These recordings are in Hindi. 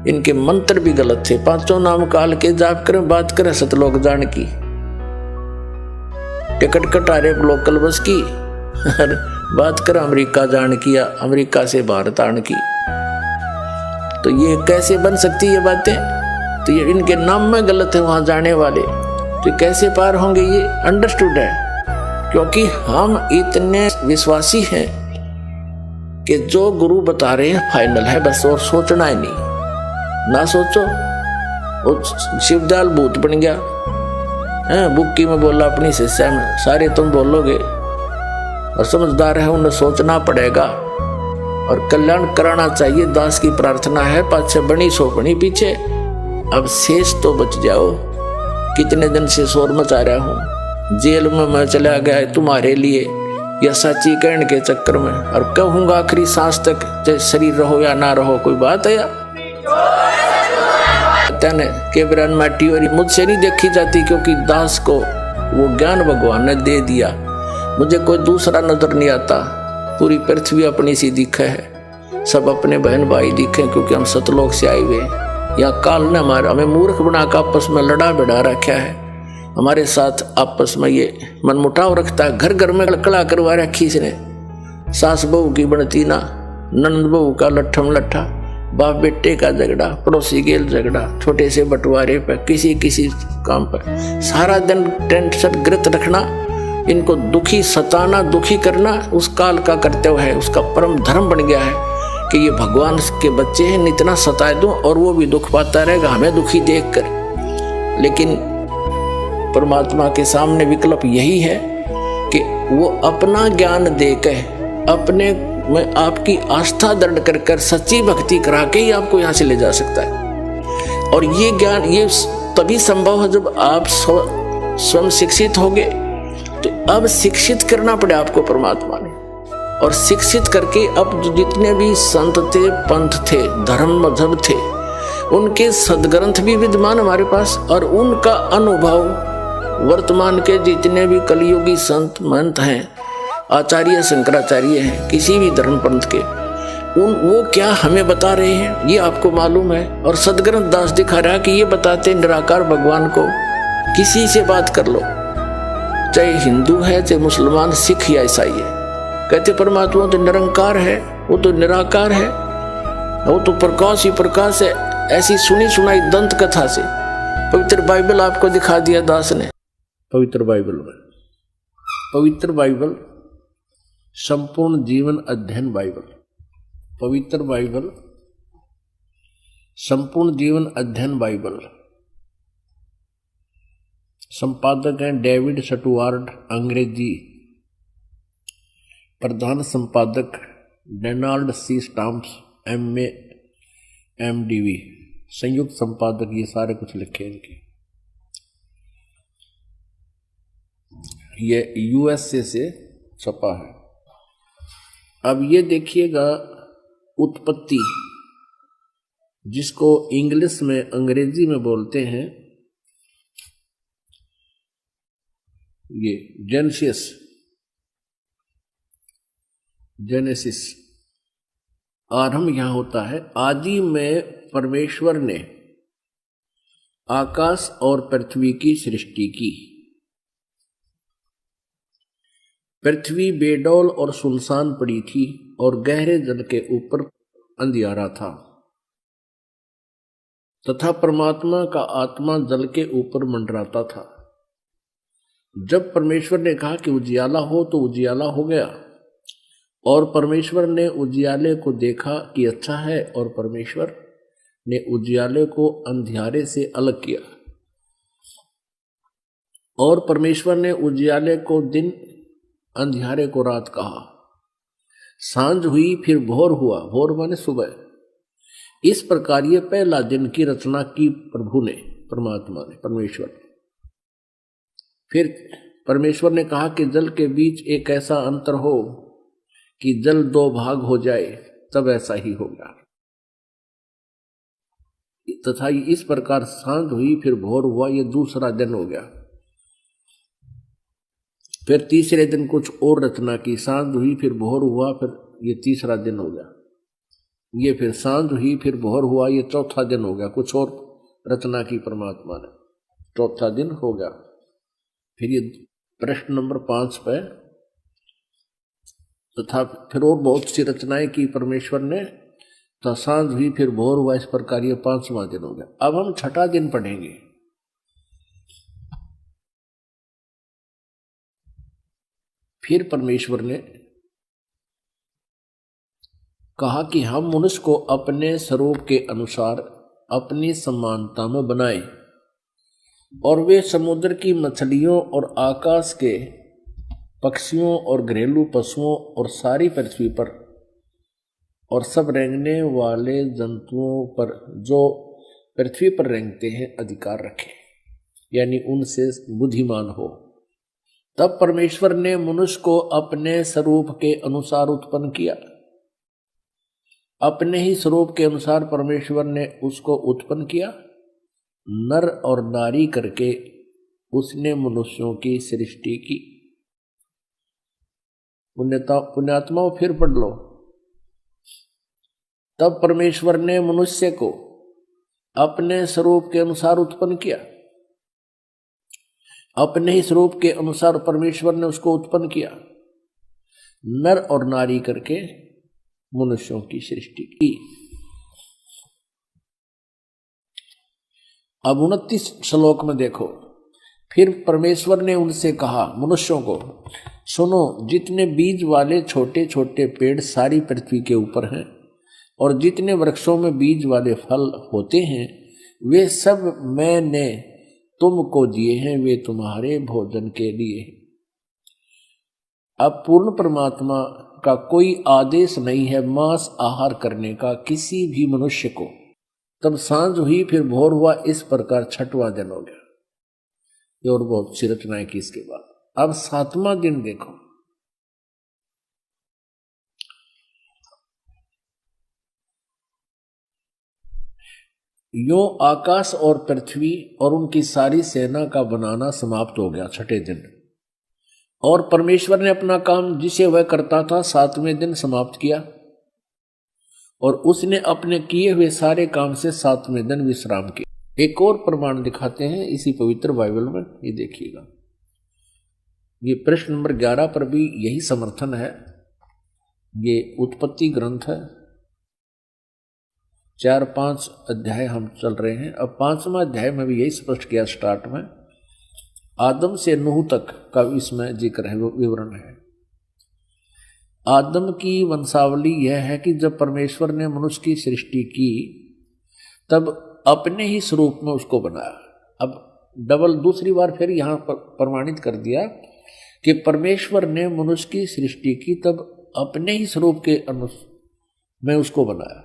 इनके मंत्र भी गलत थे। पांचों नाम काल के जाप करें, बात करें सतलोक जान की, टिकट कटारे लोकल बस की, बात करें अमेरिका जान की या अमेरिका से भारत आने की। तो ये कैसे बन सकती ये बातें? तो ये इनके नाम में गलत है वहां जाने वाले, तो कैसे पार होंगे? ये अंडरस्टूड है, क्योंकि हम इतने विश्वासी हैं कि जो गुरु बता रहे हैं फाइनल है बस, और सोचना ही नहीं। ना सोचो, वो शिवदयाल भूत बन गया है, बुक्की में बोला अपनी शिष्या में, सारे तुम बोलोगे, और समझदार है उन्हें सोचना पड़ेगा और कल्याण कराना चाहिए। दास की प्रार्थना है, पाछे बनी सो बनी पीछे, अब शेष तो बच जाओ। कितने दिन से शोर मचा रहा हूँ, जेल में मैं चला गया तुम्हारे लिए, या सच्ची कहने के चक्कर में, और कहूंगा आखिरी सांस तक, चाहे शरीर रहो या ना रहो, कोई बात है या केवरन माटी और मुझसे नहीं देखी जाती, क्योंकि दास को वो ज्ञान भगवान ने दे दिया, मुझे कोई दूसरा नजर नहीं आता। पूरी पृथ्वी अपनी सी दिखे है, सब अपने बहन भाई दिखे, क्योंकि हम सतलोक से आए हुए। या काल ने हमें मूर्ख बनाकर आपस में लड़ा बिड़ा रखा है, हमारे साथ आपस में ये मनमुटाव रखता है। घर घर में कड़ा करवा रखी इसने, सास बहू की बनती ना, ननद बहू का लट्ठम लट्ठा, बाप बेटे का झगड़ा, पड़ोसी गेल झगड़ा, छोटे से बंटवारे पर, किसी किसी काम पर सारा दिन टेंशन ग्रस्त रखना, इनको दुखी सताना, दुखी करना उस काल का कर्तव्य है, उसका परम धर्म बन गया है कि ये भगवान के बच्चे हैं, इतना सताए दूं और वो भी दुख पाता रहेगा हमें दुखी देखकर। लेकिन परमात्मा के सामने विकल्प यही है कि वो अपना ज्ञान देकर, अपने में आपकी आस्था दृढ़ कर कर सच्ची भक्ति करा के ही आपको यहाँ से ले जा सकता है। और ये ज्ञान ये तभी संभव है जब आप स्वयं शिक्षित होंगे। तो अब शिक्षित करना पड़े आपको परमात्मा ने, और शिक्षित करके अब जितने भी संत थे, पंथ थे, धर्म मजहब थे, उनके सदग्रंथ भी विद्यमान हमारे पास, और उनका अनुभव वर्तमान के जितने भी कलियुगी संत महंत हैं, आचार्य शंकराचार्य हैं, किसी भी धर्म पंथ के, वो क्या हमें बता रहे हैं ये आपको मालूम है। और सदग्रंथ दास दिखा रहा है कि ये बताते निराकार भगवान को, किसी से बात कर लो, चाहे हिंदू है, चाहे मुसलमान, सिख या ईसाई है, कहते परमात्मा तो निरंकार है, वो तो निराकार है, वो तो प्रकाश ही प्रकाश है। ऐसी सुनी सुनाई दंत कथा से पवित्र बाइबल आपको दिखा दिया दास ने। पवित्र बाइबल संपूर्ण जीवन अध्ययन बाइबल, पवित्र बाइबल संपूर्ण जीवन अध्ययन बाइबल, संपादक हैं डेविड स्टुअर्ट, अंग्रेजी, प्रधान संपादक Donald C Stamps, MA MDV, संयुक्त संपादक, ये सारे कुछ लिखे इनके। ये USA से छपा है। अब ये देखिएगा उत्पत्ति, जिसको इंग्लिश में अंग्रेजी में बोलते हैं ये जेनेसिस। आरंभ यहां होता है, आदि में परमेश्वर ने आकाश और पृथ्वी की सृष्टि की। पृथ्वी बेडौल और सुनसान पड़ी थी और गहरे जल के ऊपर अंधियारा था, तथा परमात्मा का आत्मा जल के ऊपर मंडराता था। जब परमेश्वर ने कहा कि उजियाला हो, तो उजियाला हो गया, और परमेश्वर ने उजियाले को देखा कि अच्छा है, और परमेश्वर ने उजियाले को अंधियारे से अलग किया। और परमेश्वर ने उजियाले को दिन, अंधियारे को रात कहा। सांझ हुई, फिर भोर हुआ, भोर माने सुबह। इस प्रकार ये पहला दिन की रचना की प्रभु ने, परमात्मा ने, परमेश्वर ने। फिर परमेश्वर ने कहा कि जल के बीच एक ऐसा अंतर हो कि जल दो भाग हो जाए, तब ऐसा ही होगा। तथा इस प्रकार सांझ हुई, फिर भोर हुआ, ये दूसरा दिन हो गया। फिर तीसरे दिन कुछ और रचना की, सांझ हुई, फिर भोर हुआ, फिर ये तीसरा दिन हो गया। ये फिर सांझ हुई, फिर भोर हुआ, ये चौथा दिन हो गया। कुछ और रचना की परमात्मा ने, चौथा दिन हो गया। फिर ये प्रश्न नंबर 5 पे तथा फिर और बहुत सी रचनाएं की परमेश्वर ने। तो सांझ हुई फिर भोर हुआ, इस प्रकार ये 5वां दिन हो गया। अब हम छठा दिन पढ़ेंगे। फिर परमेश्वर ने कहा कि हम मनुष्य को अपने स्वरूप के अनुसार अपनी समानता में बनाए, और वे समुद्र की मछलियों और आकाश के पक्षियों और घरेलू पशुओं और सारी पृथ्वी पर और सब रेंगने वाले जंतुओं पर जो पृथ्वी पर रेंगते हैं अधिकार रखें, यानी उनसे बुद्धिमान हो। तब परमेश्वर ने मनुष्य को अपने स्वरूप के अनुसार उत्पन्न किया। अपने ही स्वरूप के अनुसार परमेश्वर ने उसको उत्पन्न किया, नर और नारी करके उसने मनुष्यों की सृष्टि की। पुण्यात्माओं फिर पढ़ लो। तब परमेश्वर ने मनुष्य को अपने स्वरूप के अनुसार उत्पन्न किया। अपने ही स्वरूप के अनुसार परमेश्वर ने उसको उत्पन्न किया, नर और नारी करके मनुष्यों की सृष्टि की। अब 29 श्लोक में देखो। फिर परमेश्वर ने उनसे कहा, मनुष्यों को, सुनो, जितने बीज वाले छोटे छोटे पेड़ सारी पृथ्वी के ऊपर हैं और जितने वृक्षों में बीज वाले फल होते हैं, वे सब मैंने तुमको दिए हैं, वे तुम्हारे भोजन के लिए। अब पूर्ण परमात्मा का कोई आदेश नहीं है मांस आहार करने का किसी भी मनुष्य को। तब सांझ हुई फिर भोर हुआ, इस प्रकार छठवां दिन हो गया। ये और बहुत सी रचनाएं की इसके बाद। अब 7वां दिन देखो। यो आकाश और पृथ्वी और उनकी सारी सेना का बनाना समाप्त हो गया छठे दिन। और परमेश्वर ने अपना काम जिसे वह करता था 7वें दिन समाप्त किया, और उसने अपने किए हुए सारे काम से 7वें दिन विश्राम किया। एक और प्रमाण दिखाते हैं इसी पवित्र बाइबल में, ये देखिएगा। ये प्रश्न नंबर 11 पर भी यही समर्थन है। ये उत्पत्ति ग्रंथ है, 4-5 अध्याय हम चल रहे हैं। अब 5वां अध्याय में भी यही स्पष्ट किया स्टार्ट में, आदम से नूह तक का इसमें जिक्र है, विवरण है। आदम की वंशावली यह है कि जब परमेश्वर ने मनुष्य की सृष्टि की तब अपने ही स्वरूप में उसको बनाया। अब डबल दूसरी बार फिर यहां पर प्रमाणित कर दिया कि परमेश्वर ने मनुष्य की सृष्टि की तब अपने ही स्वरूप के में उसको बनाया।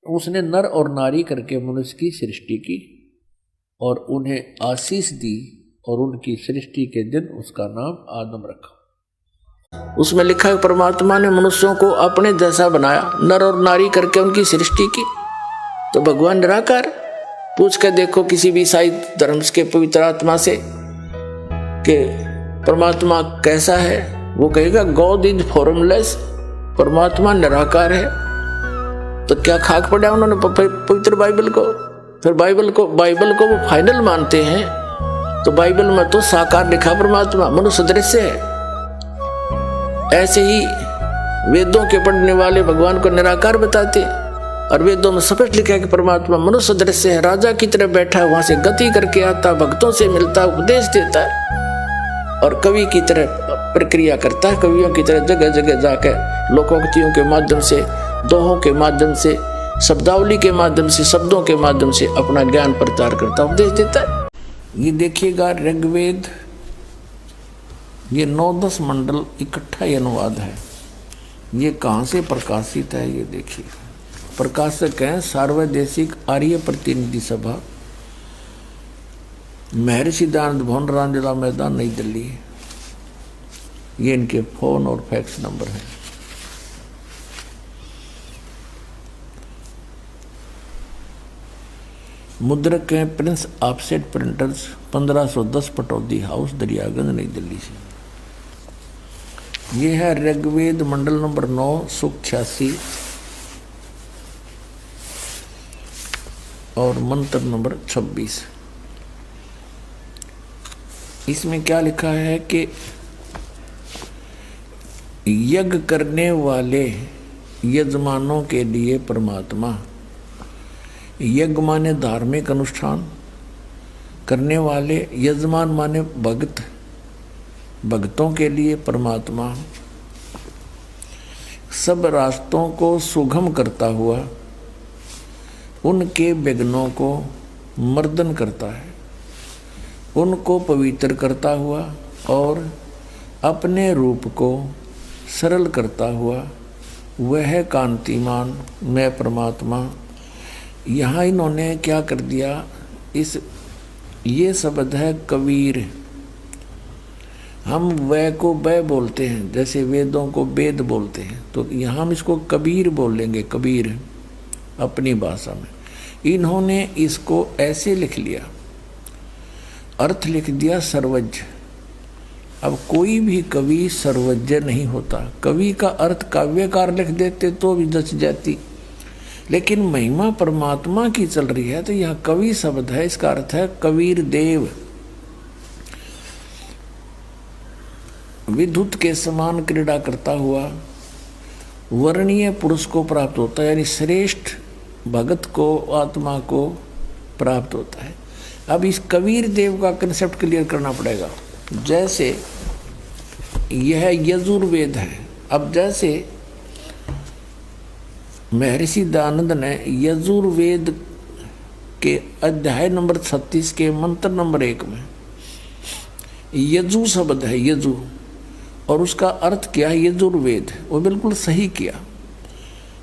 उसने नर और नारी करके मनुष्य की सृष्टि की और उन्हें आशीष दी, और उनकी सृष्टि के दिन उसका नाम आदम रखा। उसमें लिखा है परमात्मा ने मनुष्यों को अपने जैसा बनाया, नर और नारी करके उनकी सृष्टि की। तो भगवान निराकार, पूछ के देखो किसी भी ईसाई धर्म के पवित्र आत्मा से कि परमात्मा कैसा है, वो कहेगा गॉड इज फॉर्मलेस, परमात्मा निराकार है। तो क्या खाक पड़ा उन्होंने पवित्र बाइबल को? फिर बाइबल को वो फाइनल मानते हैं। तो बाइबल में तो साकार लिखा परमात्मा, मनुष्य दृश्य है। ऐसे ही वेदों के पढ़ने वाले भगवान को निराकार बताते हैं, और वेदों में स्पष्ट लिखा है कि परमात्मा मनुष्य दृश्य है, राजा की तरह बैठा है, वहां से गति करके आता, भक्तों से मिलता, उपदेश देता है, और कवि की तरह प्रक्रिया करता है, कवियों की तरह जगह जगह जाकर लोकोक्तियों के माध्यम से, दोहों के माध्यम से, शब्दावली के माध्यम से, शब्दों के माध्यम से अपना ज्ञान प्रचार करता, उपदेश देता है। ये देखिएगा ऋग्वेद, ये 9-10 मंडल इकट्ठा ही अनुवाद है। ये कहाँ से प्रकाशित है ये देखिए। प्रकाशक हैं सार्वदेशिक आर्य प्रतिनिधि सभा, महर्षि दयानंद भवन, रामलीला मैदान, नई दिल्ली। ये इनके फोन और फैक्स नंबर है। मुद्रक हैं Prince offset printers, 1510 Pataudi house, Daryaganj, नई दिल्ली से। ये है ऋग्वेद मंडल नंबर 9 सूक्त 86, और मंत्र नंबर 26। इसमें क्या लिखा है कि यज्ञ करने वाले यजमानों के लिए परमात्मा, यज्ञ माने धार्मिक अनुष्ठान करने वाले, यजमान माने भक्त, भक्तों के लिए परमात्मा सब रास्तों को सुगम करता हुआ उनके विघ्नों को मर्दन करता है, उनको पवित्र करता हुआ और अपने रूप को सरल करता हुआ वह कांतिमान मैं परमात्मा। यहाँ इन्होंने क्या कर दिया, ये शब्द है कबीर। हम वह को वह बोलते हैं, जैसे वेदों को वेद बोलते हैं, तो यहाँ हम इसको कबीर बोलेंगे, कबीर अपनी भाषा में। इन्होंने इसको ऐसे लिख लिया, अर्थ लिख दिया सर्वज्ञ। अब कोई भी कवि सर्वज्ञ नहीं होता। कवि का अर्थ काव्यकार लिख देते तो भी जच जाती, लेकिन महिमा परमात्मा की चल रही है तो यह कवि शब्द है, इसका अर्थ है कबीर देव। विद्युत के समान क्रीड़ा करता हुआ वर्णीय पुरुष को प्राप्त होता है, यानी श्रेष्ठ भगत को, आत्मा को प्राप्त होता है। अब इस कबीर देव का कंसेप्ट क्लियर करना पड़ेगा। जैसे यह यजुर्वेद है, अब जैसे महर्षि दयानंद ने यजुर्वेद के अध्याय नंबर 36 के मंत्र नंबर 1 में यजु शब्द है, यजु, और उसका अर्थ क्या है यजुर्वेद, वो बिल्कुल सही किया।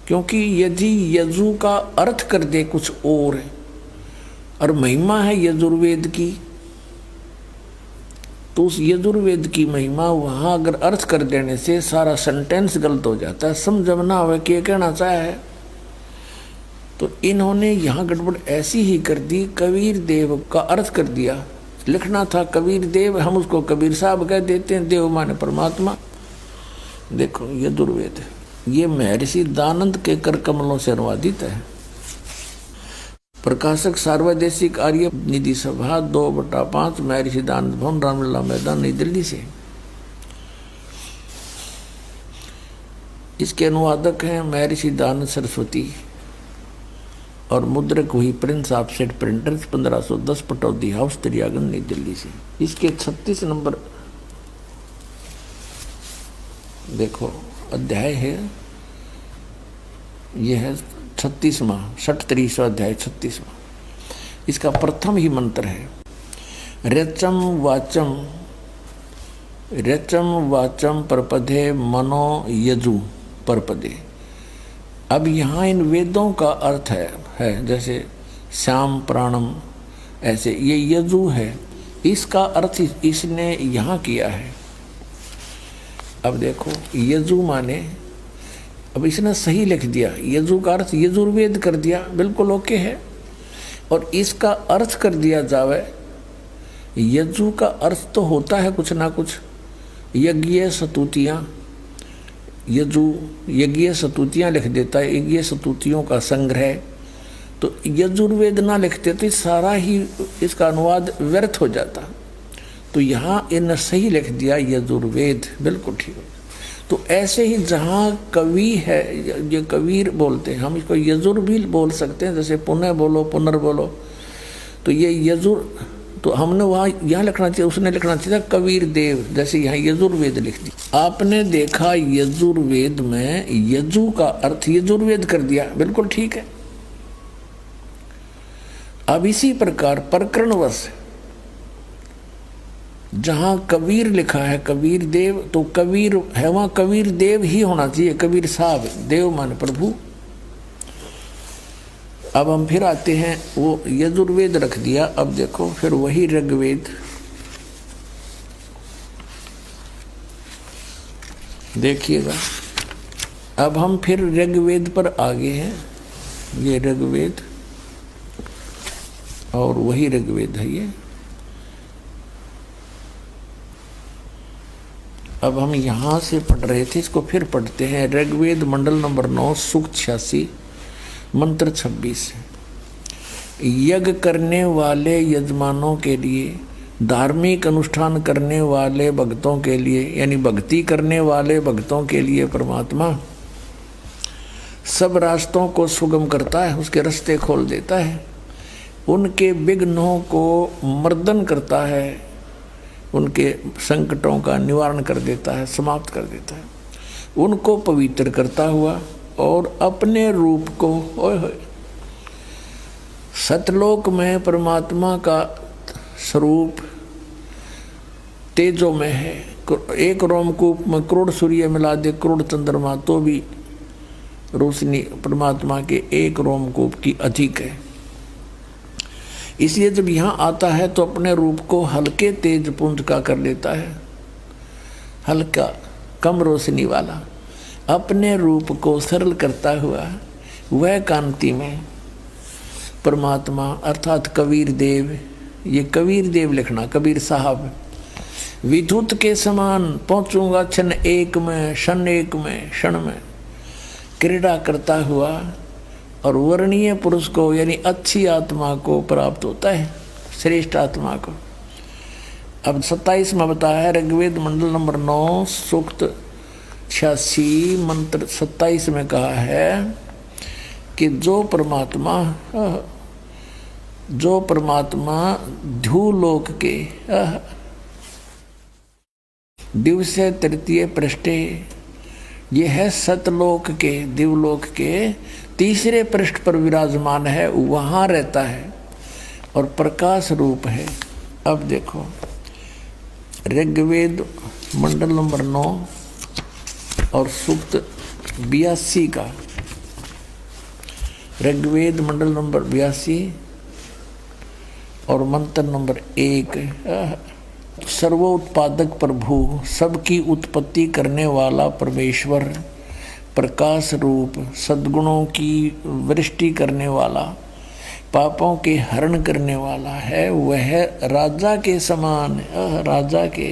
क्योंकि यदि यजु का अर्थ कर दे कुछ और महिमा है यजुर्वेद की, तो उस यजुर्वेद की महिमा वहाँ अगर अर्थ कर देने से सारा सेंटेंस गलत हो जाता है, समझना हो कि कहना चाहे है। तो इन्होंने यहाँ गड़बड़ ऐसी ही कर दी, कबीर देव का अर्थ कर दिया। लिखना था कबीर देव, हम उसको कबीर साहब कह देते हैं, देव माने परमात्मा। देखो यजुर्वेद ये महर्षि दयानंद के कर कमलों से अनुवादित है। प्रकाशक सार्वदेशिक आर्य निधि सभा 2/5 महर्षि दयानंद भवन, रामलीला मैदान, नई दिल्ली से। इसके अनुवादक हैं महर्षि दयानंद सरस्वती और मुद्रक हुई Prince offset printers, 1510 Pataudi house, Daryaganj, नई दिल्ली से। इसके 36 नंबर देखो अध्याय है, यह है 36वां 37वां अध्याय 36वां। इसका प्रथम ही मंत्र है रचम वाचम परपदे मनो यजु परपदे। अब यहाँ इन वेदों का अर्थ है जैसे श्याम प्राणम, ऐसे ये यजु है, इसका अर्थ इसने यहाँ किया है। अब देखो यजु माने, अब इसने सही लिख दिया, यजु का अर्थ यजुर्वेद कर दिया, बिल्कुल ओके है। और इसका अर्थ कर दिया जावे, यजु का अर्थ तो होता है कुछ ना कुछ, यज्ञ स्तुतियाँ, यजु यज्ञ स्तुतियाँ लिख देता है, यज्ञ स्तुतियों का संग्रह। तो यजुर्वेद ना लिखते तो सारा ही इसका अनुवाद व्यर्थ हो जाता। तो यहाँ इन्हें सही लिख दिया यजुर्वेद, बिल्कुल ठीक है। तो ऐसे ही जहाँ कवि है, ये कबीर बोलते हैं, हम इसको यजुर भी बोल सकते हैं, जैसे पुनः बोलो, पुनर्बोलो। तो ये यजुर, तो हमने वहाँ यहाँ लिखना चाहिए, उसने लिखना चाहिए कबीर देव, जैसे यहाँ यजुर्वेद लिख दी। आपने देखा यजुर्वेद में यजु का अर्थ यजुर्वेद कर दिया, बिल्कुल ठीक है। अब इसी प्रकार प्रकरणवश जहाँ कबीर लिखा है कबीर देव, तो कबीर है वहाँ कबीर देव ही होना चाहिए, कबीर साहब, देव मान प्रभु। अब हम फिर आते हैं, वो यजुर्वेद रख दिया। अब देखो फिर वही ऋग्वेद, देखिएगा। अब हम फिर ऋग्वेद पर आगे हैं, ये ऋग्वेद और वही ऋग्वेद है ये। अब हम यहाँ से पढ़ रहे थे, इसको फिर पढ़ते हैं। ऋग्वेद मंडल नंबर 9 सूक्त 86 मंत्र 26। यज्ञ करने वाले यजमानों के लिए, धार्मिक अनुष्ठान करने वाले भक्तों के लिए, यानी भक्ति करने वाले भक्तों के लिए परमात्मा सब रास्तों को सुगम करता है, उसके रास्ते खोल देता है, उनके विघ्नों को मर्दन करता है, उनके संकटों का निवारण कर देता है, समाप्त कर देता है, उनको पवित्र करता हुआ और अपने रूप को सतलोक में परमात्मा का स्वरूप तेजो में है। एक रोमकूप में करोड़ सूर्य मिला दे, करोड़ चंद्रमा, तो भी रोशनी परमात्मा के एक रोमकूप की अधिक है। इसलिए जब यहाँ आता है तो अपने रूप को हल्के तेज पुंज का कर लेता है, हल्का कम रोशनी वाला, अपने रूप को सरल करता हुआ वह कांति में परमात्मा अर्थात कबीर देव, ये कबीर देव लिखना, कबीर साहब, विद्युत के समान पहुँचूंगा क्षण एक में, क्षण एक में, क्षण में क्रीड़ा करता हुआ और वर्णीय पुरुष को यानी अच्छी आत्मा को प्राप्त होता है, श्रेष्ठ आत्मा को। अब 27 में बताया है ऋग्वेद मंडल नंबर 9 सूक्त 86 मंत्र 27 में कहा है कि जो परमात्मा ध्युलोक के दिवसे तृतीय पृष्ठे, ये है सतलोक के दिवलोक के तीसरे पृष्ठ पर विराजमान है, वहाँ रहता है और प्रकाश रूप है। अब देखो ऋग्वेद मंडल नंबर 9 और सूक्त 82 का, ऋग्वेद मंडल नंबर 82 और मंत्र नंबर 1, सर्वोत्पादक प्रभु, सबकी उत्पत्ति करने वाला परमेश्वर, प्रकाश रूप, सद्गुणों की वृष्टि करने वाला, पापों के हरण करने वाला है, वह राजा के समान, राजा के,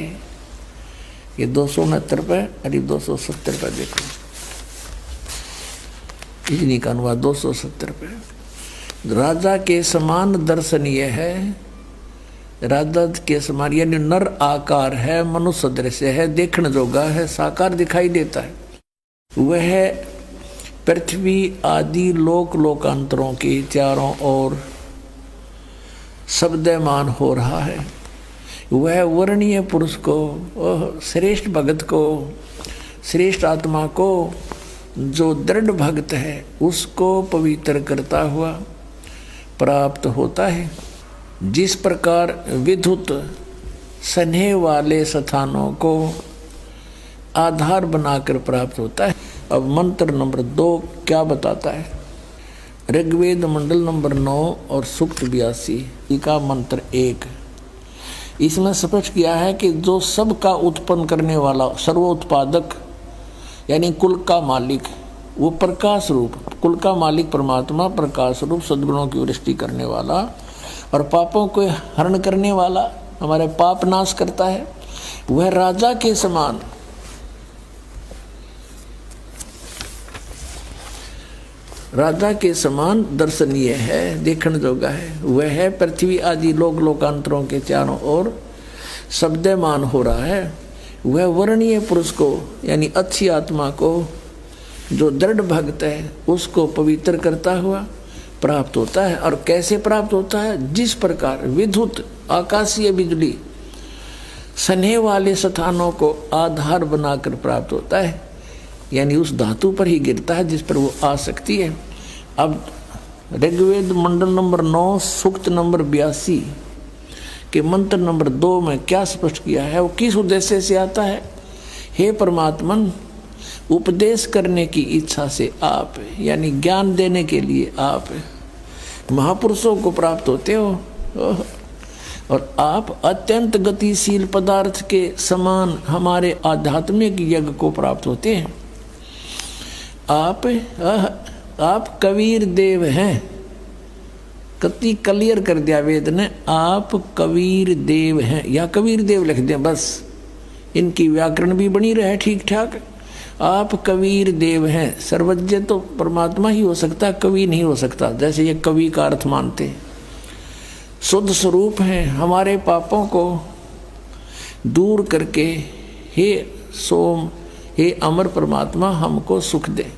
ये 269 पे अरे 270 पे देखो, इतनी का अनुवाद 270 पे, राजा के समान दर्शनीय है, राजा के समान यानी नर आकार है, मनुष्य दृश्य है, देखने जोगा है, साकार दिखाई देता है, वह पृथ्वी आदि लोक लोकांतरों के चारों ओर शब्दमान हो रहा है, वह वर्णीय पुरुष को, श्रेष्ठ भगत को, श्रेष्ठ आत्मा को, जो दृढ़ भक्त है उसको पवित्र करता हुआ प्राप्त होता है। जिस प्रकार विद्युत स्नेह वाले स्थानों को आधार बनाकर प्राप्त होता है। अब मंत्र नंबर 2 क्या बताता है? ऋग्वेद मंडल नंबर 9 और सूक्त 82 का मंत्र 1, इसमें स्पष्ट किया है कि जो सब का उत्पन्न करने वाला सर्वोत्पादक यानी कुल का मालिक, वो प्रकाश रूप, कुल का मालिक परमात्मा प्रकाश रूप सद्गुणों की वृष्टि करने वाला और पापों को हरण करने वाला, हमारे पाप नाश करता है, वह राजा के समान, राजा के समान दर्शनीय है, देखने जोगा है। वह है पृथ्वी आदि लोक लोकांतरों के चारों ओर शब्दमान हो रहा है। वह वर्णीय पुरुष को यानी अच्छी आत्मा को, जो दृढ़ भक्त है, उसको पवित्र करता हुआ प्राप्त होता है। और कैसे प्राप्त होता है? जिस प्रकार विद्युत आकाशीय बिजली स्नेह वाले स्थानों को आधार बनाकर प्राप्त होता है, यानी उस धातु पर ही गिरता है जिस पर वो आ सकती है। अब ऋग्वेद मंडल नंबर 9 सूक्त नंबर 82 के मंत्र नंबर 2 में क्या स्पष्ट किया है? वो किस उद्देश्य से आता है? हे परमात्मन, उपदेश करने की इच्छा से आप, यानी ज्ञान देने के लिए आप महापुरुषों को प्राप्त होते हो, और आप अत्यंत गतिशील पदार्थ के समान हमारे आध्यात्मिक यज्ञ को प्राप्त होते हैं। आप कबीर देव हैं। कति क्लियर कर दिया वेद ने, आप कबीर देव हैं, या कबीर देव लिख दें बस, इनकी व्याकरण भी बनी रहे ठीक ठाक। आप कबीर देव हैं। सर्वज्ञ तो परमात्मा ही हो सकता, कवि नहीं हो सकता। जैसे ये कवि का अर्थ मानते, शुद्ध स्वरूप हैं, हमारे पापों को दूर करके हे सोम, हे अमर परमात्मा हमको सुख दे।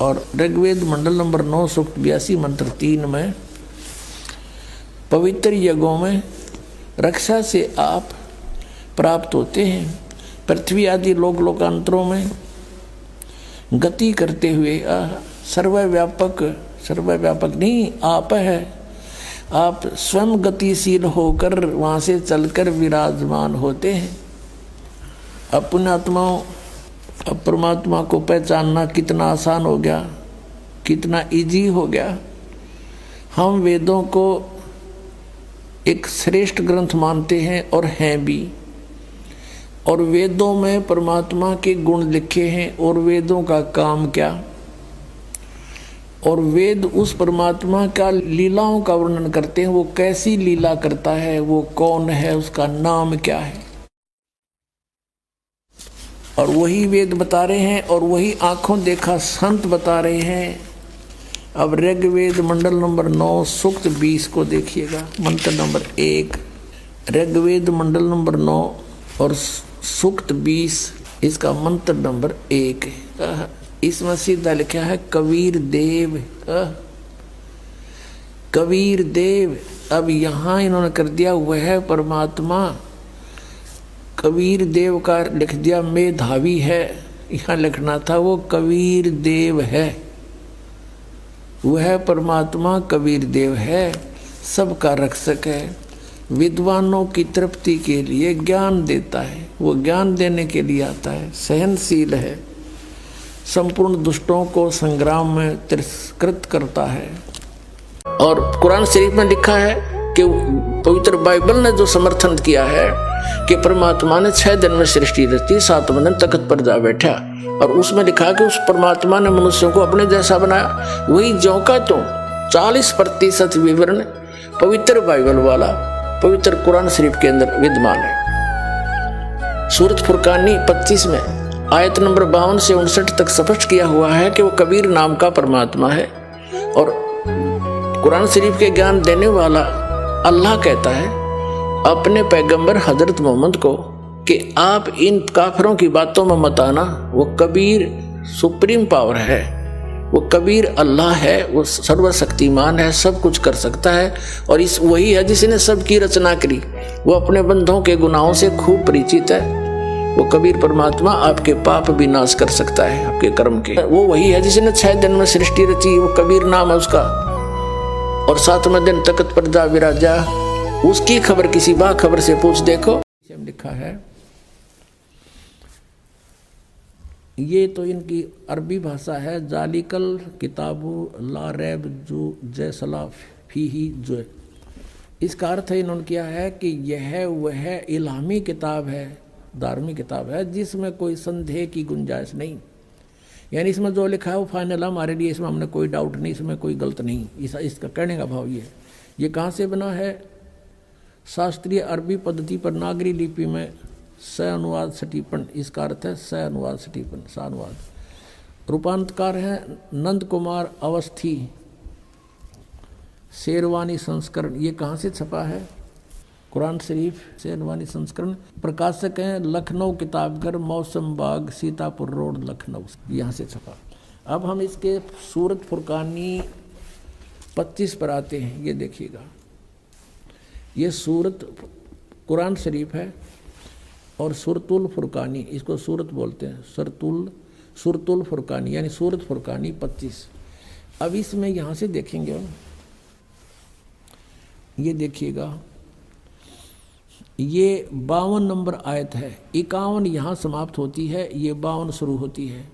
और ऋग्वेद मंडल नंबर 9 सूक्त 82 मंत्र 3 में पवित्र यज्ञों में रक्षा से आप प्राप्त होते हैं, पृथ्वी आदि लोकांतरों में गति करते हुए सर्वव्यापक नहीं आप है, आप स्वयं गतिशील होकर वहाँ से चलकर विराजमान होते हैं। अपने आत्माओं, अब परमात्मा को पहचानना कितना आसान हो गया, कितना इजी हो गया। हम वेदों को एक श्रेष्ठ ग्रंथ मानते हैं और हैं भी, और वेदों में परमात्मा के गुण लिखे हैं, और वेदों का काम क्या, और वेद उस परमात्मा का लीलाओं का वर्णन करते हैं। वो कैसी लीला करता है, वो कौन है, उसका नाम क्या है, और वही वेद बता रहे हैं और वही आंखों देखा संत बता रहे हैं। अब ऋग्वेद मंडल नंबर 9 सूक्त 20 को देखिएगा, मंत्र नंबर 1। ऋग्वेद मंडल नंबर 9 और सूक्त 20, इसका मंत्र नंबर 1। इसमें सीधा लिखा है कबीर देव। कबीर देव, अब यहाँ इन्होंने कर दिया हुआ है परमात्मा। कबीर देव का लिख दिया मेधावी है, यहाँ लिखना था वो कबीर देव है। वह परमात्मा कबीर देव है, सबका रक्षक है, विद्वानों की तृप्ति के लिए ज्ञान देता है, वो ज्ञान देने के लिए आता है, सहनशील है, संपूर्ण दुष्टों को संग्राम में तिरस्कृत करता है। और कुरान शरीफ में लिखा है कि पवित्र बाइबल ने जो समर्थन किया है कि परमात्मा ने 6 दिन में सृष्टि रची, 7वें दिन तख्त पर जा बैठा, और उसमें लिखा कि उस परमात्मा ने मनुष्यों को अपने जैसा बनाया। वही ज्यों का त्यों 40% विवरण पवित्र बाइबल वाला पवित्र कुरान शरीफ के अंदर विद्यमान है। सूरत फुरकानी 25 में आयत नंबर 52 से 59 तक स्पष्ट किया हुआ है कि वो कबीर नाम का परमात्मा है। और कुरान शरीफ के ज्ञान देने वाला अल्लाह कहता है अपने पैगंबर हजरत मोहम्मद को कि आप इन काफिरों की बातों में मत आना, वो कबीर सुप्रीम पावर है, वो कबीर अल्लाह है, वो सर्वशक्तिमान है, सब कुछ कर सकता है, और इस वही है जिसने सबकी रचना करी, वो अपने बंधों के गुनाहों से खूब परिचित है। वो कबीर परमात्मा आपके पाप भी नाश कर सकता है, आपके कर्म के। वो वही है जिसने 6 दिन में सृष्टि रची, वो कबीर नाम है उसका, और 7वें दिन तख्त पर जा विराजा। उसकी खबर किसी बाखबर से पूछ देखो। लिखा है, ये तो इनकी अरबी भाषा है, जालिकल किताबु ला रैब जो जैसला फीही जो। इसका अर्थ है इन्होंने किया है कि यह वह इल्हामी किताब है, धार्मिक किताब है जिसमें कोई संदेह की गुंजाइश नहीं, यानी इसमें जो लिखा है वो फाइनल है हमारे लिए, इसमें हमने कोई डाउट नहीं, इसमें कोई गलत नहीं। इसका कहने का भाव ये है। ये कहाँ से बना है? शास्त्रीय अरबी पद्धति पर नागरी लिपि में स अनुवाद सटीपन, इसका अर्थ है स अनुवाद सटीपन, स अनुवाद। रूपांतकार है नंद कुमार अवस्थी, शेरवानी संस्करण। ये कहाँ से छपा है? कुरान शरीफ शेरवानी संस्करण। प्रकाशक हैं लखनऊ किताबघर, मौसम बाग, सीतापुर रोड, लखनऊ, यहाँ से छपा। अब हम इसके सूरत फुरकानी 25 पर आते हैं। ये देखिएगा, ये सूरत कुरान शरीफ है और सुरतुल फुरकानी, इसको सूरत बोलते हैं, सुरतुल फुरकानी यानी सूरत फुरकानी 25। अब इसमें यहाँ से देखेंगे, ये देखिएगा, ये 52 नंबर आयत है, 51 यहाँ समाप्त होती है, ये 52 शुरू होती है।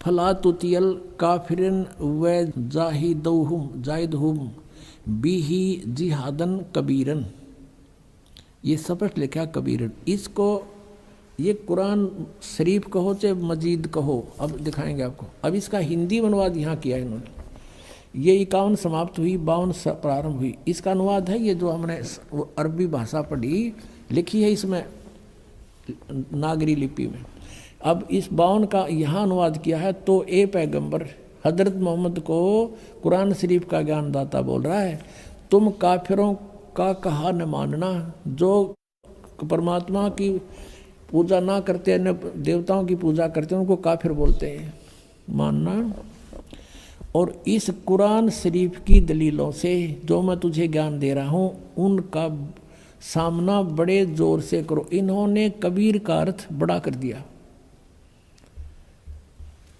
फला तुतियल काफिरन व जाहिदहुम बिही जिहादन कबीरन, ये स्पष्ट लिखा कबीरन। इसको ये कुरान शरीफ कहो चाहे मजीद कहो, अब दिखाएंगे आपको। अब इसका हिंदी अनुवाद यहाँ किया है इन्होंने। ये 51 समाप्त हुई, 52 प्रारंभ हुई। इसका अनुवाद है ये जो हमने अरबी भाषा पढ़ी, लिखी है इसमें नागरी लिपि में। अब इस 52 का यहाँ अनुवाद किया है। तो ए पैगंबर हजरत मोहम्मद को कुरान शरीफ का ज्ञानदाता बोल रहा है, तुम काफिरों का कहा न मानना, जो परमात्मा की पूजा ना करते न देवताओं की पूजा करते उनको काफिर बोलते हैं, मानना। और इस कुरान शरीफ की दलीलों से जो मैं तुझे ज्ञान दे रहा हूँ उनका सामना बड़े जोर से करो। इन्होंने कबीर का अर्थ बड़ा कर दिया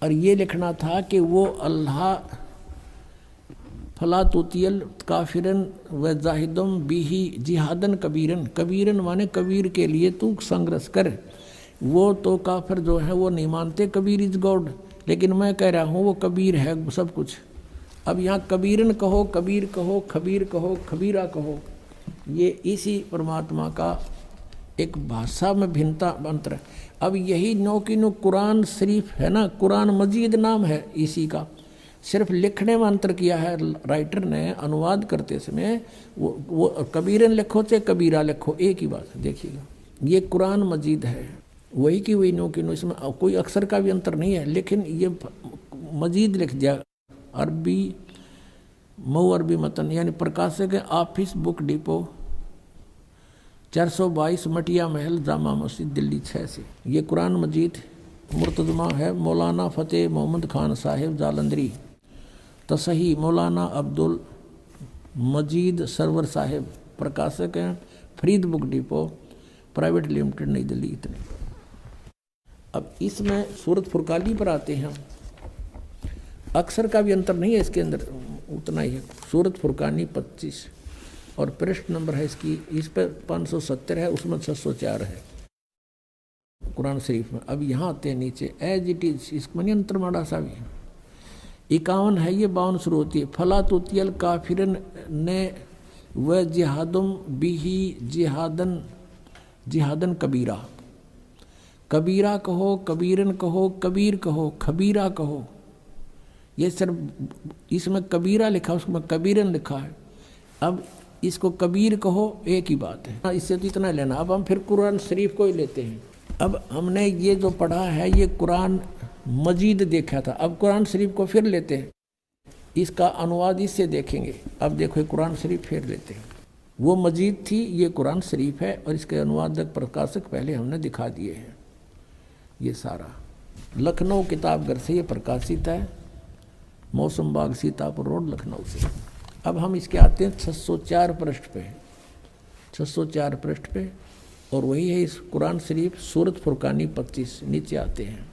और ये लिखना था कि वो अल्लाह फला तुतियल काफिरन व जाहिदम बिही जिहादन कबीरन, कबीरन माने कबीर के लिए तू संघर्ष कर। वो तो काफिर जो है वो नहीं मानते कबीर इज गॉड, लेकिन मैं कह रहा हूँ वो कबीर है सब कुछ। अब यहाँ कबीरन कहो, कबीर कहो, खबीर कहो, खबीरा कहो, ये इसी परमात्मा का एक भाषा में भिन्नता अंतर है। अब यही नो की नो कुरान शरीफ है ना, कुरान मजीद नाम है इसी का, सिर्फ लिखने में अंतर किया है राइटर ने। अनुवाद करते समय वो कबीरन लिखो चाहे कबीरा लिखो एक ही बात है। देखिएगा ये कुरान मजीद है, वही की वही नो की नो, इसमें कोई अक्षर का भी अंतर नहीं है, लेकिन ये मजीद लिख दिया। अरबी मऊ अरबी मतन यानी प्रकाशक ऑफिस बुक डिपो 422 मटिया महल जामा मस्जिद दिल्ली 6 से। ये कुरान मजीद मुर्तजमा है मौलाना फ़तेह मोहम्मद खान साहिब जालंधरी, तसही मौलाना अब्दुल मजीद सरवर साहिब, प्रकाशक हैं Farid book depot private limited नई दिल्ली। इतने। अब इसमें सूरत फुरकानी पर आते हैं, अक्षर का भी अंतर नहीं है इसके अंदर, उतना ही है। सूरत फुरकानी 25 और पृष्ठ नंबर है इसकी, इस पर 570 है, उसमें 604 है कुरान शरीफ में। अब यहाँ आते हैं नीचे एज इट इज, इसमें अंतर माड़ा सा भी 51 है, ये 52 शुरू होती है। फला तुतियल काफिरन ने व जिहादुम बिही जिहादन जिहादन कबीरा, कबीरा कहो, कबीरन कहो, कबीर कहो, खबीरा कहो। ये सिर्फ इसमें कबीरा लिखा उसमें कबीरन लिखा है। अब इसको कबीर कहो एक ही बात है, इससे तो इतना लेना। अब हम फिर कुरान शरीफ को ही लेते हैं। अब हमने ये जो पढ़ा है ये कुरान मजीद देखा था, अब कुरान शरीफ को फिर लेते हैं, इसका अनुवाद इससे देखेंगे। अब देखो कुरान शरीफ फिर लेते हैं, वो मजीद थी ये कुरान शरीफ है और इसके अनुवादक प्रकाशक पहले हमने दिखा दिए हैं। ये सारा लखनऊ किताबघर से ये प्रकाशित है, मौसम बाग सीतापुर रोड लखनऊ से। अब हम इसके आते हैं 604 पृष्ठ पे, 604 पृष्ठ पे, और वही है इस कुरान शरीफ सूरत फुरकानी 25। नीचे आते हैं,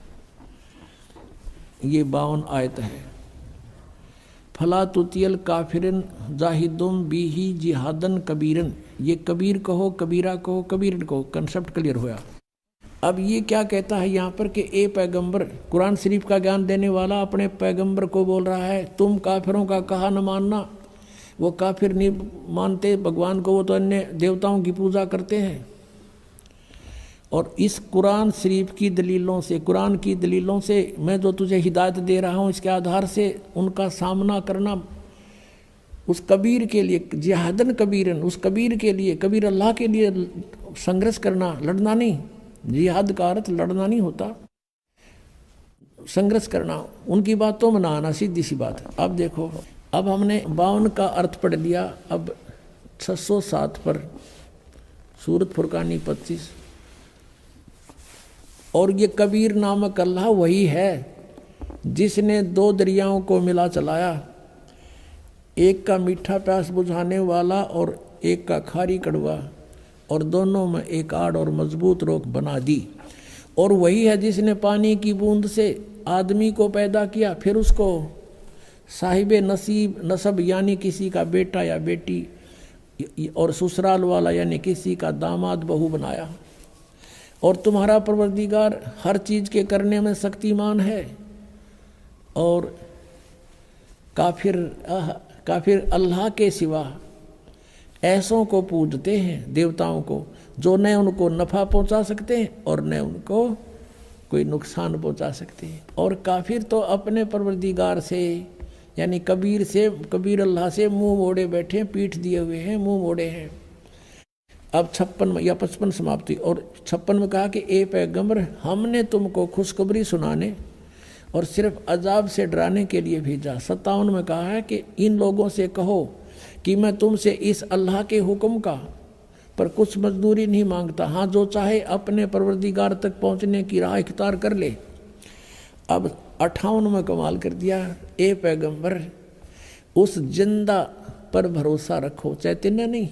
ये 52 आयत है। फला तुतियल काफिरन जाहिदुम बिही जिहादन कबीरन, ये कबीर कहो, कबीरा कहो, कबीरन कहो, कंसेप्ट क्लियर हुआ। अब ये क्या कहता है यहाँ पर कि ए पैगंबर, कुरान शरीफ का ज्ञान देने वाला अपने पैगंबर को बोल रहा है तुम काफिरों का कहा न मानना। वो काफिर नहीं मानते भगवान को, वो तो अन्य देवताओं की पूजा करते हैं। और इस कुरान शरीफ की दलीलों से, कुरान की दलीलों से मैं जो तुझे हिदायत दे रहा हूँ इसके आधार से उनका सामना करना उस कबीर के लिए, जिहादन कबीरन, उस कबीर के लिए, कबीर अल्लाह के लिए संघर्ष करना, लड़ना नहीं। जिहाद का अर्थ लड़ना नहीं होता, संघर्ष करना, उनकी बातों में ना आना, सीधी सी बात है। अब देखो, अब हमने 52 का अर्थ पढ़ लिया। अब 607 पर सूरत फुरकानी 25, और ये कबीर नामक अल्लाह वही है जिसने 2 दरियाओं को मिला चलाया, एक का मीठा प्यास बुझाने वाला और एक का खारी कड़वा, और दोनों में एक आड़ और मजबूत रोक बना दी। और वही है जिसने पानी की बूंद से आदमी को पैदा किया, फिर उसको साहिबे नसीब नसब यानी किसी का बेटा या बेटी, और ससुराल वाला यानी किसी का दामाद बहू बनाया। और तुम्हारा परवरदिगार हर चीज़ के करने में शक्तिमान है। और काफिर अल्लाह के सिवा ऐसों को पूजते हैं, देवताओं को, जो न उनको नफ़ा पहुंचा सकते हैं और न उनको कोई नुकसान पहुंचा सकते हैं। और काफिर तो अपने परवरदिगार से यानी कबीर से, कबीर अल्लाह से मुंह मोड़े बैठे, पीठ दिए हुए हैं, मुंह मोड़े हैं। अब 56 या 55 समाप्ति। और 56 में कहा कि ए पैगंबर, हमने तुमको खुशखबरी सुनाने और सिर्फ अजाब से डराने के लिए भेजा। 57 में कहा है कि इन लोगों से कहो कि मैं तुमसे इस अल्लाह के हुक्म का पर कुछ मजदूरी नहीं मांगता, हाँ जो चाहे अपने परवरदिगार तक पहुंचने की राह इख्तियार कर ले। अब 58 में कमाल कर दिया, ए पैगंबर उस जिंदा पर भरोसा रखो, चैतन्य नहीं।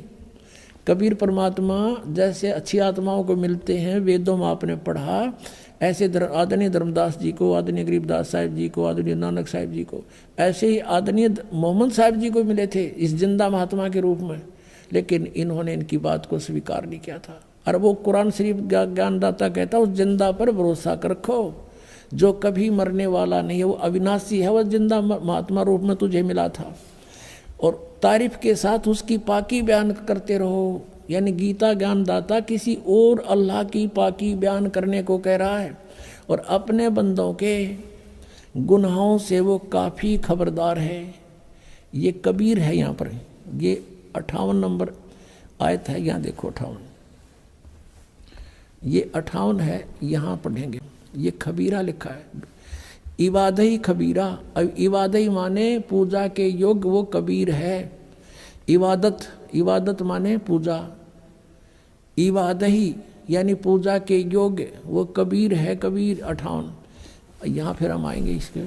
कबीर परमात्मा जैसे अच्छी आत्माओं को मिलते हैं, वेदों में आपने पढ़ा, ऐसे आदरणीय धर्मदास जी को, आदरणीय गरीबदास साहिब जी को, आदरणीय नानक साहिब जी को, ऐसे ही आदरणीय मोहम्मद साहिब जी को मिले थे इस जिंदा महात्मा के रूप में, लेकिन इन्होंने इनकी बात को स्वीकार नहीं किया था। और वो कुरान शरीफ ज्ञानदाता कहता उस जिंदा पर भरोसा रखो जो कभी मरने वाला नहीं है, वो अविनाशी है, वह जिंदा महात्मा रूप में तुझे मिला था। और तारीफ के साथ उसकी पाकी बयान करते रहो, यानी गीता ज्ञानदाता किसी और अल्लाह की पाकी बयान करने को कह रहा है, और अपने बंदों के गुनाहों से वो काफ़ी खबरदार है। ये कबीर है यहाँ पर, ये 58 नंबर आयत है, यहाँ देखो 58, ये 58 है, यहाँ पढ़ेंगे। ये खबीरा लिखा है, इबादही खबीरा। अब इबादही माने पूजा के योग्य, वो कबीर है। इबादत, इबादत माने पूजा, इबादही यानी पूजा के योग्य, वो कबीर है। कबीर 58, यहाँ फिर हम आएंगे इसके।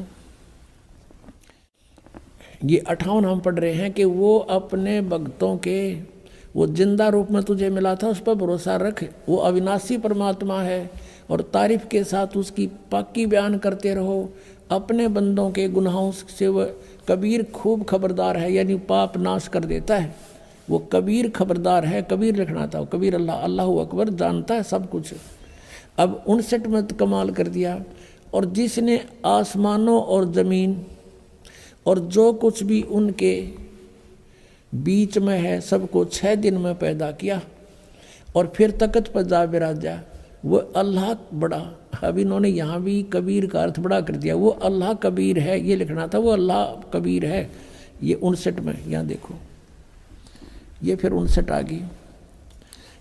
ये 58 हम पढ़ रहे हैं कि वो अपने भक्तों के, वो जिंदा रूप में तुझे मिला था, उस पर भरोसा रख, वो अविनाशी परमात्मा है, और तारीफ के साथ उसकी पाकी बयान करते रहो। अपने बंदों के गुनाहों से वह कबीर खूब खबरदार है, यानी पाप नाश कर देता है। वो कबीर खबरदार है, कबीर लिखना था, कबीर अल्लाह, अल्लाहु अकबर, जानता है सब कुछ। अब 59 में कमाल कर दिया, और जिसने आसमानों और ज़मीन और जो कुछ भी उनके बीच में है सबको 6 दिन में पैदा किया, और फिर तख्त पर जा बिराजा, वो अल्लाह बड़ा। अब इन्होंने यहाँ भी कबीर का अर्थ बड़ा कर दिया, वो अल्लाह कबीर है, ये लिखना था, वो अल्लाह कबीर है। ये 59 में, यहाँ देखो, ये फिर 59 आ गई,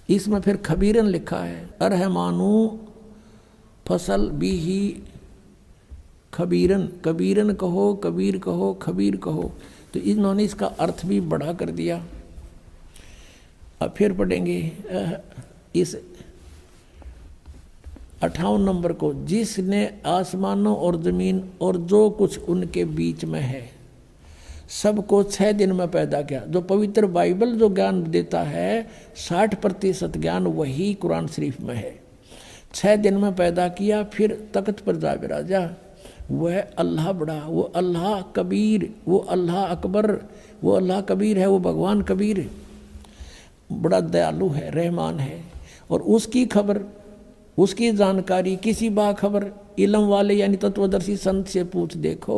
इसमें फिर खबीरन लिखा है, अरहमानू फसल भी ही खबीरन, कबीरन कहो, कबीर कहो, खबीर कहो, तो इन्होंने इसका अर्थ भी बड़ा कर दिया। अब फिर पढ़ेंगे इस 58 नंबर को, जिसने आसमानों और ज़मीन और जो कुछ उनके बीच में है सबको 6 दिन में पैदा किया। जो पवित्र बाइबल जो ज्ञान देता है 60% ज्ञान वही कुरान शरीफ में है। 6 दिन में पैदा किया, फिर तख्त पर जा बिराजा, वह अल्लाह बड़ा, वो अल्लाह कबीर, वो अल्लाह अकबर, वो अल्लाह कबीर है, वो भगवान कबीर है, बड़ा दयालु है, रहमान है। और उसकी खबर, उसकी जानकारी किसी बाखबर इल्म वाले यानी तत्वदर्शी संत से पूछ देखो।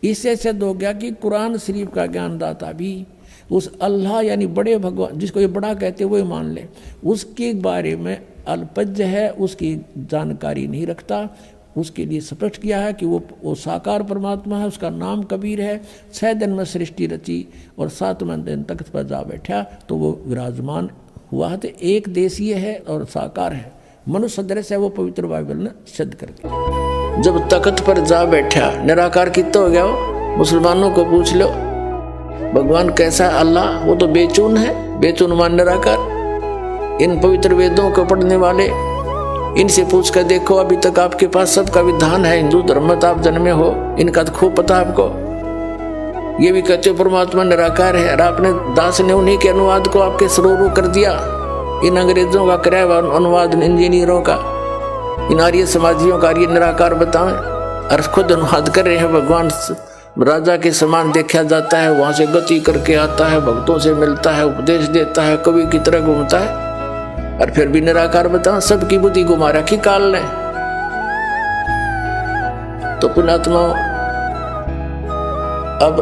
इससे सिद्ध हो गया कि कुरान शरीफ का ज्ञानदाता भी उस अल्लाह यानी बड़े भगवान, जिसको ये बड़ा कहते हैं, वो मान ले, उसके बारे में अल्पज्य है, उसकी जानकारी नहीं रखता। उसके लिए स्पष्ट किया है कि वो साकार परमात्मा है, उसका नाम कबीर है। 6 दिन में सृष्टि रची और 7वें दिन तख्त पर जा बैठा तो वो विराजमान हुआ। तो एक देशीय है और साकार है, मनुष्य सदृश है, वो पवित्र बाइबल ने सिद्ध कर दिया। जब तख्त पर जा बैठा, निराकार कितना हो गया हो? मुसलमानों को पूछ लो भगवान कैसा है अल्लाह, वो तो बेचून है, बेचून मान निराकार। इन पवित्र वेदों को पढ़ने वाले, इनसे पूछ कर देखो, अभी तक आपके पास सबका विधान है, हिंदू धर्म में आप जन्मे हो, इनका तो खूब पता आपको। ये भी कहते हो परमात्मा निराकार है, और आपने दास ने उन्हीं के अनुवाद को आपके सरोरू कर दिया। इन अंग्रेजों का कराया हुआ अनुवाद, इंजीनियरों का, इन आर्य समाजियों का ये निराकार बताएं, और खुद अनुवाद कर रहे हैं। भगवान राजा के समान देखा जाता है, वहां से गति करके आता है, भक्तों से मिलता है, उपदेश देता है, कवि की तरह घूमता है, और फिर भी निराकार बताओ। सबकी बुद्धि घुमा रखी काल ने। तो पुण्यात्मा, अब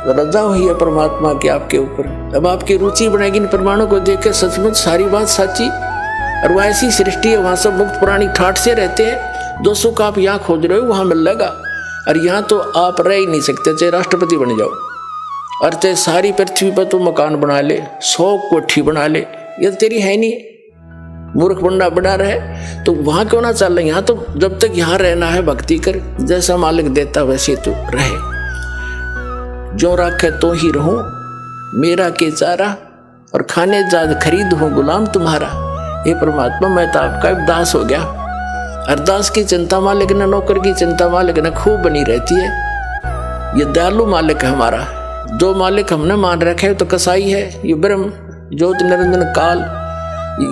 रजा हुई है परमात्मा की आपके ऊपर। अब आपकी रुचि बनेगी इन प्रमाणों को देख के, सचमुच सारी बात सच्ची, और वह ऐसी सृष्टि है, वहां सब मुक्त प्राणी ठाठ से रहते हैं। जो सुख आप यहाँ खोज रहे हो वहां मिलेगा, और यहाँ तो आप रह ही नहीं सकते, चाहे राष्ट्रपति बन जाओ, और चाहे सारी पृथ्वी पर तो मकान बना ले, 100 कोठी बना ले, ये तेरी है नहीं। मूर्ख बंडा बना रहे तो वहां क्यों ना चल रहे? यहाँ तो जब तक यहाँ रहना है भक्ति कर, जैसा मालिक देता वैसे तो रहे। जो राखे तो ही रहूं, मेरा के चारा, और खाने जाद खरीद हूं गुलाम तुम्हारा। ये परमात्मा मैं तो आपका दास हो गया। अरदास की चिंता मालिक ने, नौकर की चिंता मालिक ने खूब बनी रहती है। ये दयालु मालिक है हमारा। जो मालिक हमने मान रखे है तो कसाई है, ये ब्रह्म ज्योति निरंजन काल,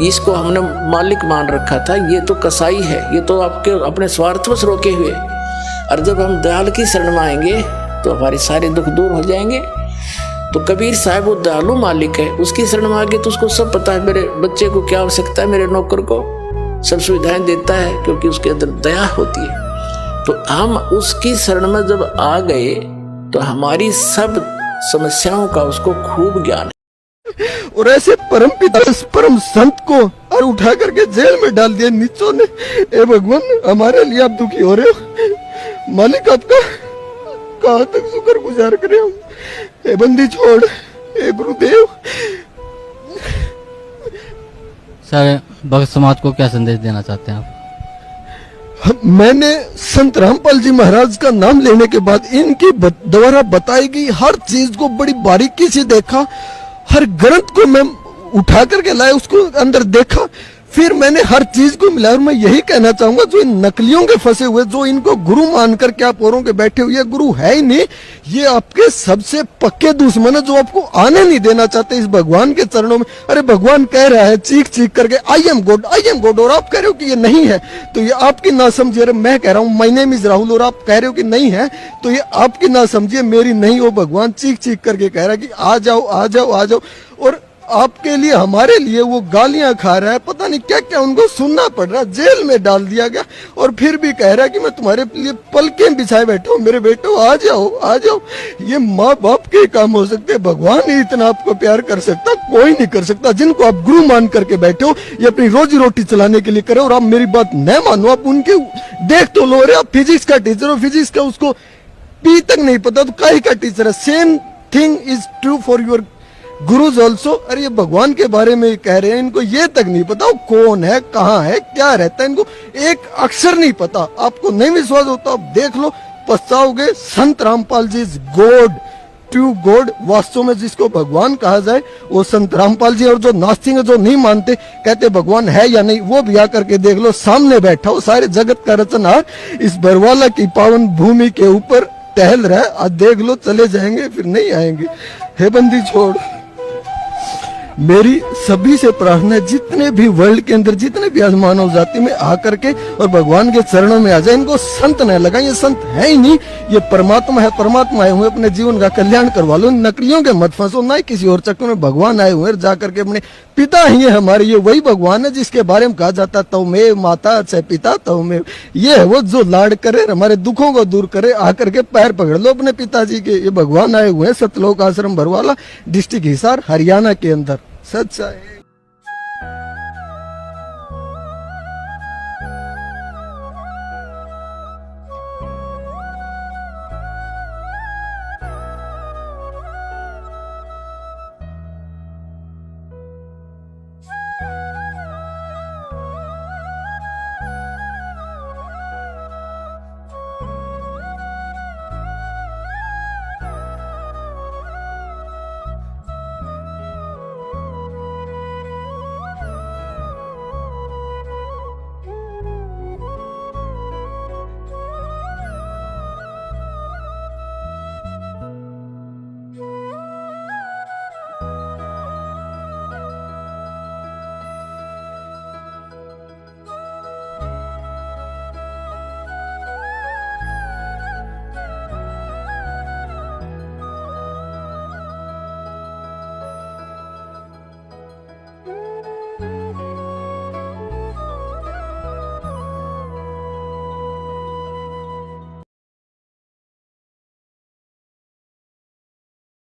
इसको हमने मालिक मान रखा था, ये तो कसाई है, ये तो आपके अपने स्वार्थवश रोके हुए। और जब हम दयाल की शरण में आएंगे तो हमारे सारे दुख दूर हो जाएंगे। तो कबीर साहब वो दयालु मालिक है, उसकी शरण में आगे तो उसको सब पता है, मेरे बच्चे को क्या आवश्यकता है, मेरे नौकर को सब सुविधाएं देता है, क्योंकि उसके अंदर दया होती है। तो हम उसकी शरण में जब आ गए तो हमारी सब समस्याओं का उसको खूब ज्ञान है। और ऐसे परम पिता परम संत को और उठा करके जेल में डाल दिया नीचों ने। ए भगवान, हमारे लिए आप दुखी हो रहे हो, मालिक आपका कहाँ तक शुक्र गुजार करें हम। ए बंदी छोड़, ए गुरुदेव। सर, भक्त समाज को क्या संदेश देना चाहते हैं आप? मैंने संत रामपाल जी महाराज का नाम लेने के बाद इनके द्वारा बताई गई हर चीज को बड़ी बारीकी से देखा, हर ग्रंथ को मैं उठा करके लाया, उसको अंदर देखा, फिर मैंने हर चीज को मिलाया। और मैं यही कहना चाहूंगा, जो इन नकलियों के फंसे हुए, जो इनको गुरु मानकर के आप औरों के बैठे हुए, गुरु है ही नहीं, ये आपके सबसे पक्के दुश्मन है, जो आपको आने नहीं देना चाहते इस भगवान के चरणों में। अरे भगवान कह रहा है चीख चीख करके, I am God, I am God, और आप कह रहे हो कि ये नहीं है, तो ये आपकी ना समझिए। अरे मैं कह रहा हूँ माय नेम इज राहुल, और आप कह रहे हो कि नहीं है, तो ये आपकी ना समझिए, मेरी नहीं। हो भगवान चीख चीख करके कह रहा है कि आ जाओ, आ जाओ, आ जाओ। और आपके लिए, हमारे लिए वो गालियां खा रहा है, पता नहीं क्या क्या उनको सुनना पड़ रहा है, जेल में डाल दिया गया, और फिर भी कह रहा है कि मैं तुम्हारे लिए पलकें बिछाए बैठा हूं, मेरे बेटो आ जाओ, आ जाओ। ये माँ बाप के काम हो सकते, भगवान ही इतना आपको प्यार कर सकता, कोई नहीं कर सकता। जिनको आप गुरु मान करके बैठे हो, ये अपनी रोजी रोटी चलाने के लिए करे, और आप मेरी बात न मानो, आप उनके देख तो लो। रहे आप फिजिक्स का टीचर हो, फिजिक्स का उसको पी तक नहीं पता तो काहे का टीचर है। Same thing is true for your gurus also. अरे ये भगवान के बारे में कह रहे हैं, इनको ये तक नहीं पता वो कौन है, कहाँ है, क्या रहता है, इनको एक अक्षर नहीं पता। आपको नहीं विश्वास होता, आप देख लो, पछताओगे। संत Rampal ji is God, true God. वास्तव में जिसको भगवान कहा जाए वो संत रामपाल जी। और जो नास्तिक है, जो नहीं मानते, कहते भगवान है या नहीं, वो भी आकर के देख लो, सामने बैठा हो, सारे जगत का रचनहार इस बरवाला की पावन भूमि के ऊपर टहल रहा है। आज देख लो, चले जाएंगे फिर नहीं आएंगे। हे बंदी छोड़, मेरी सभी से प्रार्थना है, जितने भी वर्ल्ड के अंदर जितने भी आज मानव जाति में आकर के और भगवान के चरणों में आ जाए। इनको संत न लगाए, ये संत है ही नहीं, ये परमात्मा है। परमात्मा आए हुए अपने जीवन का कल्याण करवा लो, नकलियों के मत फंसो, ना ही किसी और चक्कर में। भगवान आए हुए जाकर के अपने पिता ही है हमारे, ये वही भगवान है जिसके बारे में कहा जाता तव में माता से पिता तव में। ये है वो जो लाड करे, हमारे दुखों को दूर करे। आकर के पैर पकड़ लो अपने पिताजी के। ये भगवान आए हुए हैं, सतलोक आश्रम बरवाला, डिस्ट्रिक्ट हिसार, हरियाणा के अंदर। सच्चा है।